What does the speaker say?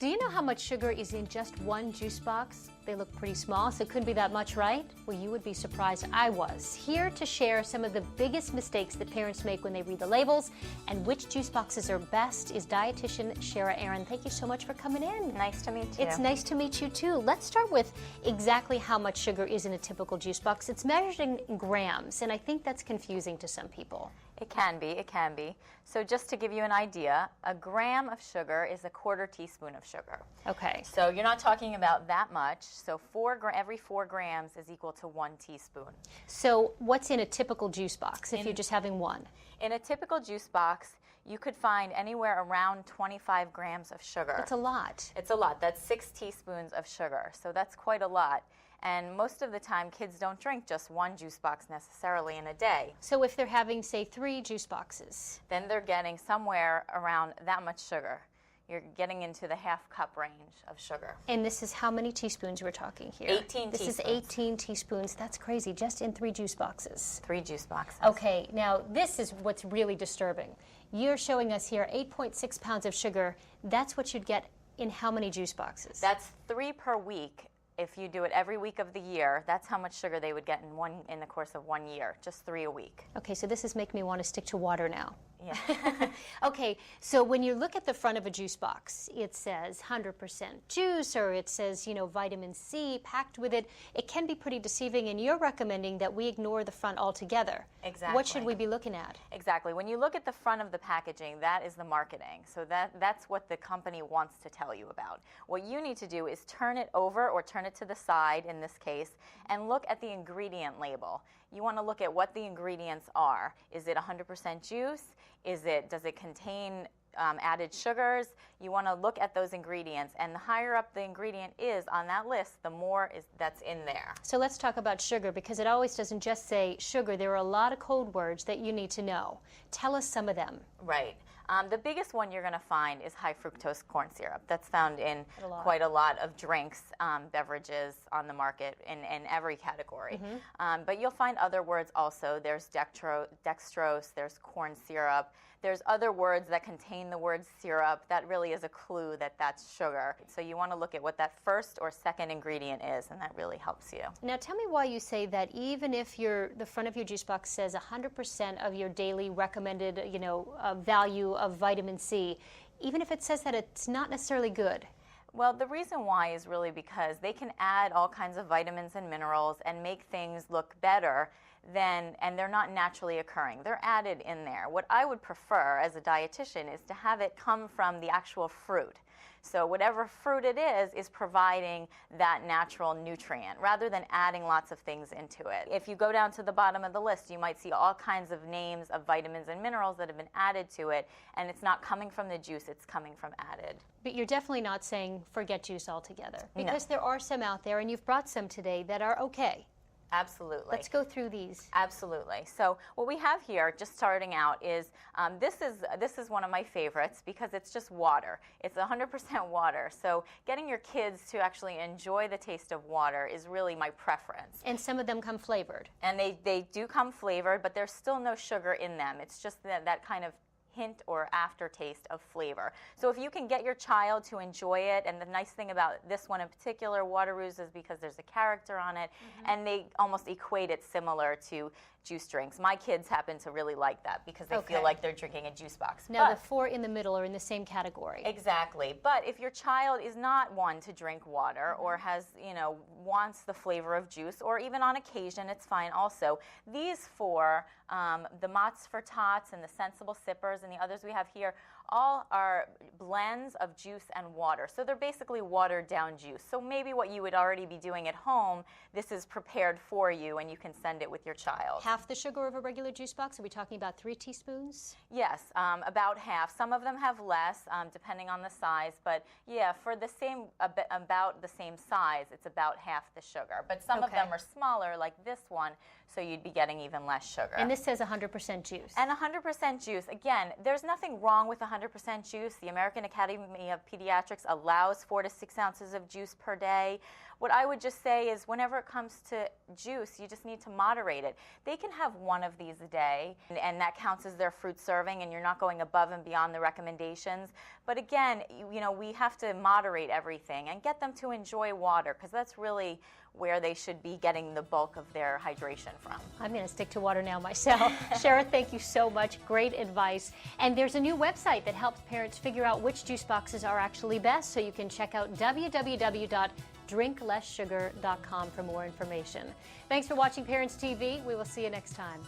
Do you know how much sugar is in just one juice box? They look pretty small, so it couldn't be that much, right? Well, you would be surprised. I was. Here to share some of the biggest mistakes that parents make when they read the labels and which juice boxes are best is dietitian Shara Aaron. Thank you so much for coming in. Nice to meet you. It's nice to meet you too. Let's start with exactly how much sugar is in a typical juice box. It's measured in grams, and I think that's confusing to some people. It can be. So just to give you an idea, a gram of sugar is a quarter teaspoon of sugar. Okay. So you're not talking about that much. So every 4 grams is equal to 1 teaspoon. So what's in a typical juice box if you're just having one? In a typical juice box, you could find anywhere around 25 grams of sugar. That's a lot. It's a lot. That's 6 teaspoons of sugar. So that's quite a lot. And most of the time, kids don't drink just one juice box necessarily in a day. So if they're having, say, 3 juice boxes, then they're getting somewhere around that much sugar. You're getting into the half-cup range of sugar. And this is how many teaspoons we're talking here? 18 This teaspoons. is 18 teaspoons. That's crazy, just in 3 juice boxes. 3 juice boxes. Okay, now this is what's really disturbing. You're showing us here 8.6 pounds of sugar. That's what you'd get in how many juice boxes? That's 3 per week. If you do it every week of the year, that's how much sugar they would get in the course of 1 year, just 3 a week. Okay, so this is making me want to stick to water now. Yeah. Okay, so when you look at the front of a juice box, it says 100% juice, or it says, vitamin C packed with it. It can be pretty deceiving, and you're recommending that we ignore the front altogether. Exactly. What should we be looking at? Exactly. When you look at the front of the packaging, that is the marketing. So that's what the company wants to tell you about. What you need to do is turn it over or turn it to the side in this case and look at the ingredient label. You want to look at what the ingredients are. Is it 100% juice? Does it contain added sugars? You want to look at those ingredients, and the higher up the ingredient is on that list, the more that's in there. So let's talk about sugar, because it always doesn't just say sugar. There are a lot of code words that you need to know. Tell us some of them. Right. The biggest one you're going to find is high fructose corn syrup. That's found in quite a lot of drinks, beverages on the market in every category. Mm-hmm. But you'll find other words also. There's dextrose, there's corn syrup. There's other words that contain the word syrup. That really is a clue that that's sugar. So you want to look at what that first or second ingredient is, and that really helps you. Now tell me why you say that even if the front of your juice box says 100% of your daily recommended, value of vitamin C, even if it says that, it's not necessarily good. Well, the reason why is really because they can add all kinds of vitamins and minerals and make things look better and they're not naturally occurring. They're added in there. What I would prefer as a dietitian is to have it come from the actual fruit. So whatever fruit it is providing that natural nutrient rather than adding lots of things into it. If you go down to the bottom of the list, you might see all kinds of names of vitamins and minerals that have been added to it, and it's not coming from the juice, it's coming from added. But you're definitely not saying forget juice altogether, No. because there are some out there, and you've brought some today that are okay. Absolutely. Let's go through these. Absolutely. So what we have here, just starting out, is this is one of my favorites because it's just water. It's 100% water. So getting your kids to actually enjoy the taste of water is really my preference. And some of them come flavored. And they do come flavored, but there's still no sugar in them. It's just that kind of hint or aftertaste of flavor. So if you can get your child to enjoy it, and the nice thing about this one in particular, Wateroo's, is because there's a character on it, and they almost equate it similar to juice drinks. My kids happen to really like that because they feel like they're drinking a juice box. Now the 4 in the middle are in the same category. Exactly. But if your child is not one to drink water or wants the flavor of juice, or even on occasion, it's fine also. These 4, the Mott's for Tots and the Sensible Sippers and the others we have here, all are blends of juice and water. So they're basically watered down juice. So maybe what you would already be doing at home, this is prepared for you and you can send it with your child. Half the sugar of a regular juice box? Are we talking about 3 teaspoons? Yes, about half. Some of them have less, depending on the size. But yeah, for about the same size, it's about half the sugar. But some of them are smaller, like this one, so you'd be getting even less sugar. And this says 100% juice. And 100% juice. Again, there's nothing wrong with 100% 100% juice. The American Academy of Pediatrics allows 4 to 6 ounces of juice per day. What I would just say is whenever it comes to juice, you just need to moderate it. They can have one of these a day, and that counts as their fruit serving, and you're not going above and beyond the recommendations. But again, we have to moderate everything and get them to enjoy water, because that's really where they should be getting the bulk of their hydration from. I'm going to stick to water now myself. Shara, thank you so much. Great advice. And there's a new website that helps parents figure out which juice boxes are actually best, so you can check out www.drinklesssugar.com for more information. Thanks for watching Parents TV. We will see you next time.